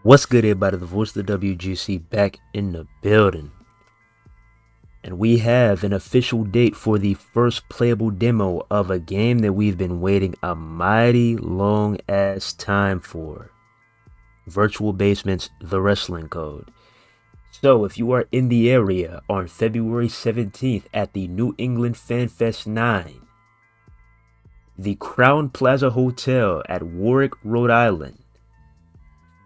What's good, everybody? The voice of the WGC back in the building. And we have an official date for the first playable demo of a game that we've been waiting a mighty long ass time for. Virtual Basement's The Wrestling Code. So, if you are in the area on February 17th at the New England Fan Fest 9, the Crown Plaza Hotel at Warwick, Rhode Island,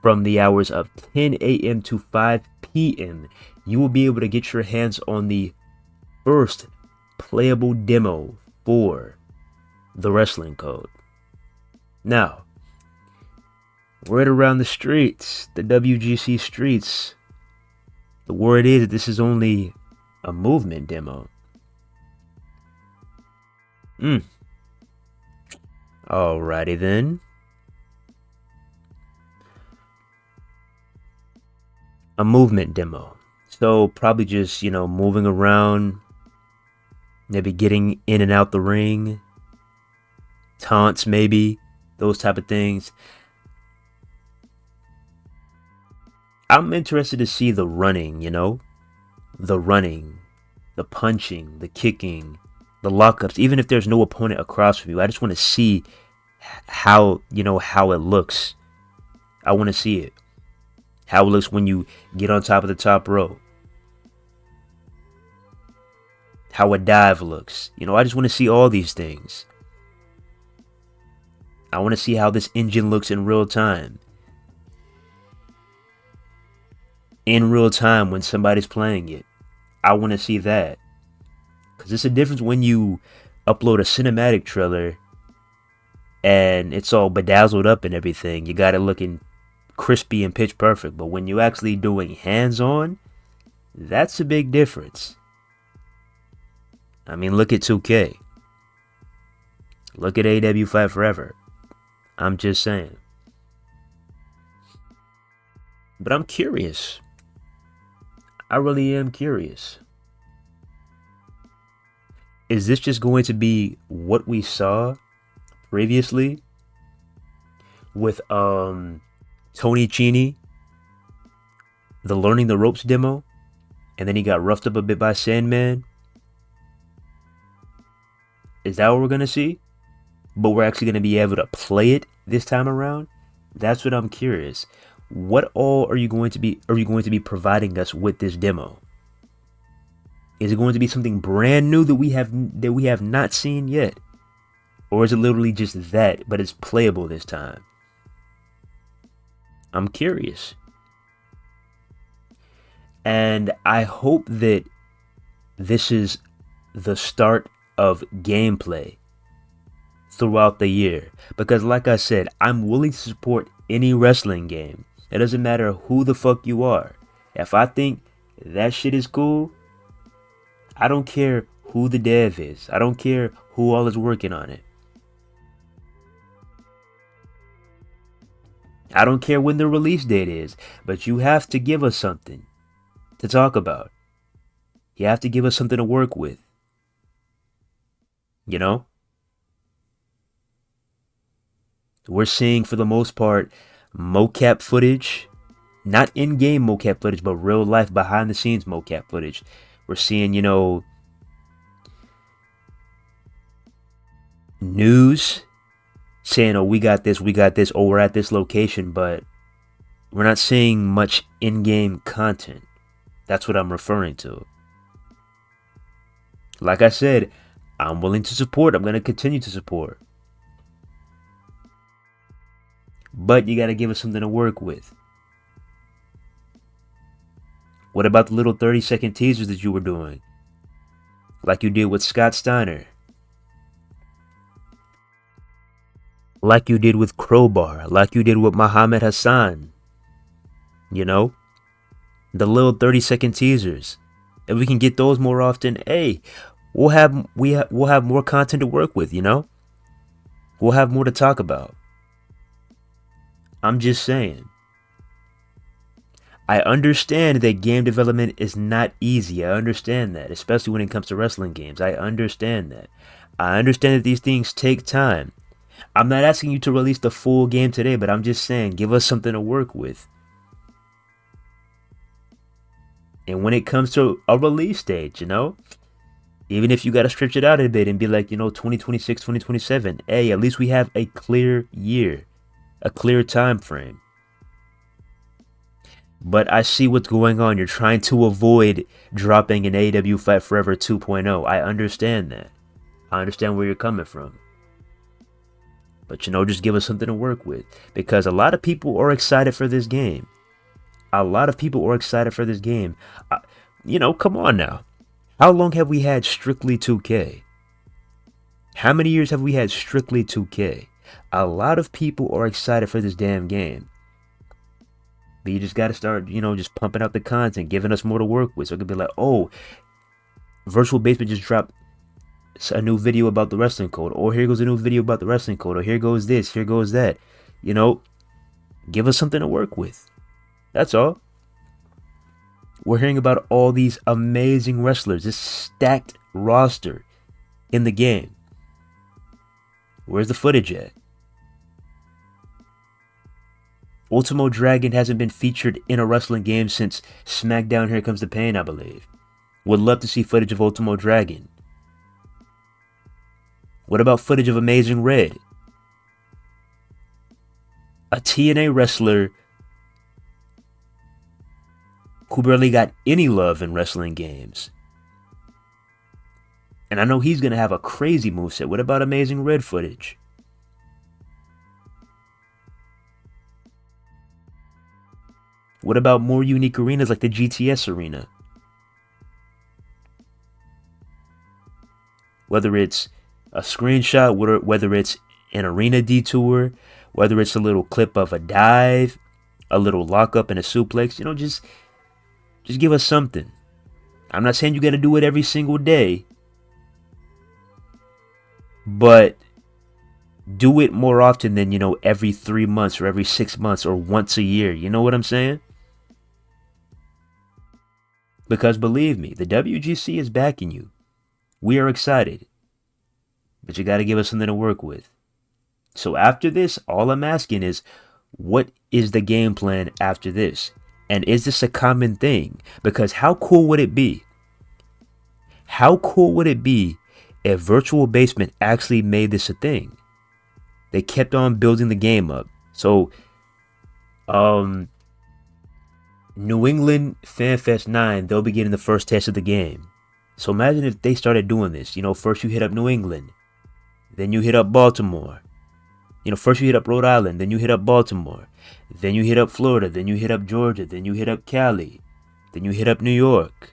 from the hours of 10 a.m. to 5 p.m., you will be able to get your hands on the first playable demo for the Wrestling Code. Now, word around the streets, the WGC streets, the word is that this is only a movement demo. Alrighty then. A movement demo. So probably just, moving around, maybe getting in and out the ring, taunts maybe, those type of things. I'm interested to see the running, the running, the punching, the kicking, the lockups, even if there's no opponent across from you. I just want to see how it looks. I want to see it. How it looks when you get on top of the top rope. How a dive looks. I just want to see all these things. I want to see how this engine looks in real time. In real time when somebody's playing it. I want to see that. Because it's a difference when you upload a cinematic trailer and it's all bedazzled up and everything. You got it looking crispy and pitch perfect, but when you're actually doing hands-on, that's a big difference. I mean, look at 2K. Look at AEW Fight Forever. I'm just saying. But I'm curious. I really am curious. Is this just going to be what we saw previously with Tony Cini, the Learning the Ropes demo, and then he got roughed up a bit by Sandman? Is that what we're going to see? But we're actually going to be able to play it this time around? That's what I'm curious. What all are you going to be providing us with this demo? Is it going to be something brand new that we have not seen yet? Or is it literally just that, but it's playable this time? I'm curious. And I hope that this is the start of gameplay throughout the year. Because like I said, I'm willing to support any wrestling game. It doesn't matter who the fuck you are. If I think that shit is cool, I don't care who the dev is. I don't care who all is working on it. I don't care when the release date is, but you have to give us something to talk about. You have to give us something to work with. We're seeing, for the most part, mocap footage. Not in-game mocap footage, but real life behind-the-scenes mocap footage. We're seeing, news saying, oh, we got this, oh, we're at this location, but we're not seeing much in-game content. That's what I'm referring to. Like I said, I'm willing to support. I'm going to continue to support. But you got to give us something to work with. What about the little 30-second teasers that you were doing? Like you did with Scott Steiner. Like you did with Crowbar. Like you did with Muhammad Hassan. The little 30-second teasers. If we can get those more often, hey, we'll have more content to work with, We'll have more to talk about. I'm just saying. I understand that game development is not easy. I understand that, especially when it comes to wrestling games. I understand that. I understand that these things take time. I'm not asking you to release the full game today, but I'm just saying, give us something to work with. And when it comes to a release date, even if you got to stretch it out a bit and be like, 2026, 2027, hey, at least we have a clear year, a clear time frame. But I see what's going on. You're trying to avoid dropping an AEW Fight Forever 2.0. I understand that. I understand where you're coming from. But, just give us something to work with. Because a lot of people are excited for this game. Come on now. How long have we had strictly 2K? How many years have we had strictly 2K? A lot of people are excited for this damn game. But you just got to start, just pumping out the content, giving us more to work with. So it could be like, oh, Virtual Basement just dropped a new video about the wrestling code. Or here goes a new video about the wrestling code. Or here goes this, here goes that. Give us something to work with. That's all. We're hearing about all these amazing wrestlers, this stacked roster in the game. Where's the footage at? Ultimo Dragon hasn't been featured in a wrestling game since SmackDown Here Comes the Pain, I believe. Would love to see footage of Ultimo Dragon. What about footage of Amazing Red? A TNA wrestler who barely got any love in wrestling games. And I know he's going to have a crazy moveset. What about Amazing Red footage? What about more unique arenas like the GTS arena? Whether it's a screenshot, whether it's an arena detour, whether it's a little clip of a dive, a little lockup and a suplex, just give us something. I'm not saying you got to do it every single day, but do it more often than, every 3 months or every 6 months or once a year. You know what I'm saying? Because believe me, the WGC is backing you. We are excited. But you got to give us something to work with. So after this, all I'm asking is, what is the game plan after this? And is this a common thing? Because how cool would it be? How cool would it be if Virtual Basement actually made this a thing? They kept on building the game up. So, New England Fan Fest 9, they'll be getting the first test of the game. So imagine if they started doing this. First you hit up New England. Then you hit up Baltimore. First you hit up Rhode Island. Then you hit up Baltimore. Then you hit up Florida. Then you hit up Georgia. Then you hit up Cali. Then you hit up New York.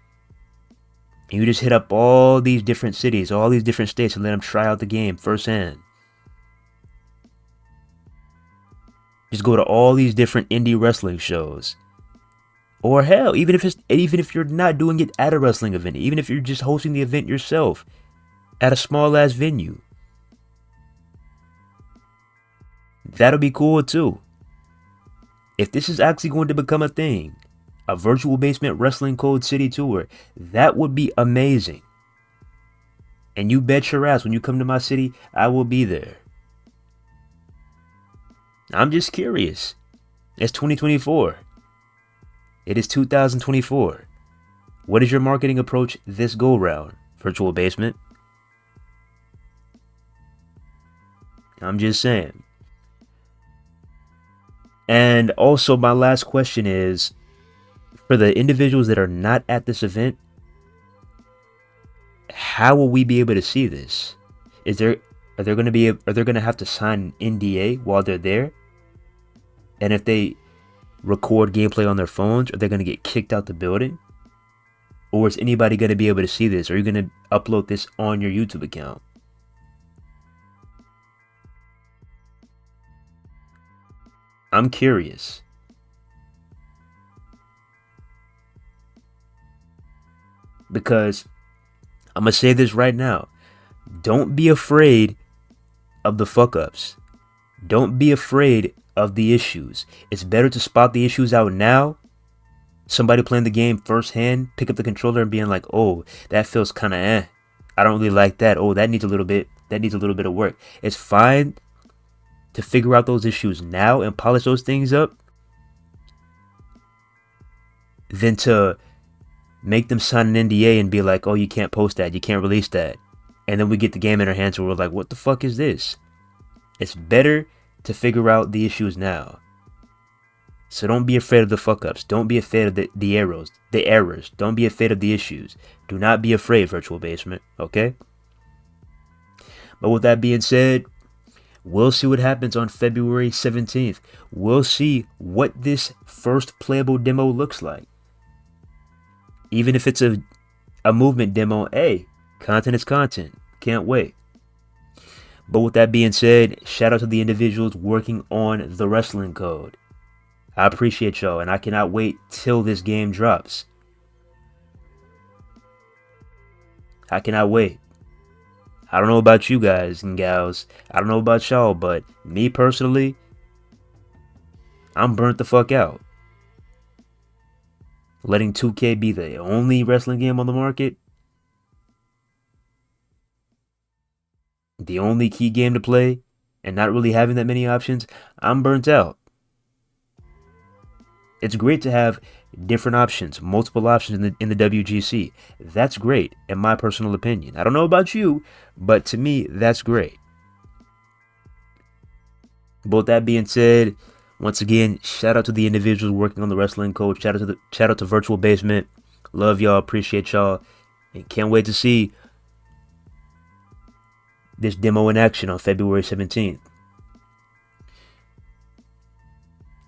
And you just hit up all these different cities, all these different states, and let them try out the game firsthand. Just go to all these different indie wrestling shows. Or hell, even if you're not doing it at a wrestling event, even if you're just hosting the event yourself at a small ass venue. That'll be cool too. If this is actually going to become a thing, a Virtual Basement Wrestling Code City Tour, that would be amazing. And you bet your ass when you come to my city, I will be there. I'm just curious. It's 2024. It is 2024. What is your marketing approach this go round, Virtual Basement? I'm just saying. And also my last question is, for the individuals that are not at this event, how will we be able to see this? Are they going to have to sign an NDA while they're there? And if they record gameplay on their phones, are they going to get kicked out the building? Or is anybody going to be able to see this? Are you going to upload this on your YouTube account? I'm curious. Because I'm going to say this right now. Don't be afraid of the fuck ups. Don't be afraid of the issues. It's better to spot the issues out now. Somebody playing the game firsthand, pick up the controller and being like, oh, that feels kind of I don't really like that. Oh, that needs a little bit of work. It's fine to figure out those issues now and polish those things up than to make them sign an NDA and be like, oh, you can't post that, you can't release that. And then we get the game in our hands and we're like, what the fuck is this? It's better to figure out the issues now. So don't be afraid of the fuck ups. Don't be afraid of the errors. Don't be afraid of the issues. Do not be afraid, Virtual Basement, okay? But with that being said, we'll see what happens on February 17th. We'll see what this first playable demo looks like. Even if it's a movement demo, hey, content is content. Can't wait. But with that being said, shout out to the individuals working on the wrestling code. I appreciate y'all, and I cannot wait till this game drops. I cannot wait. I don't know about you guys and gals. I don't know about y'all, but me personally, I'm burnt the fuck out. Letting 2K be the only wrestling game on the market, the only key game to play, and not really having that many options, I'm burnt out. It's great to have different options, multiple options in the WGC. That's great, in my personal opinion. I don't know about you, but to me, that's great. But with that being said, once again, shout out to the individuals working on the wrestling code. Shout out to Virtual Basement. Love y'all, appreciate y'all, and can't wait to see this demo in action on February 17th.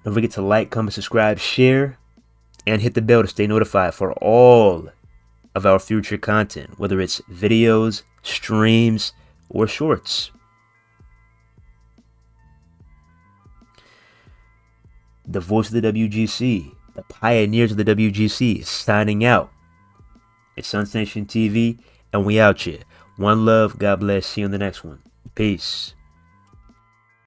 Don't forget to like, comment, subscribe, share, and hit the bell to stay notified for all of our future content, whether it's videos, streams, or shorts. The voice of the WGC, the pioneers of the WGC, signing out. It's Suns Nation TV, and we out here. One love, God bless, see you on the next one. Peace.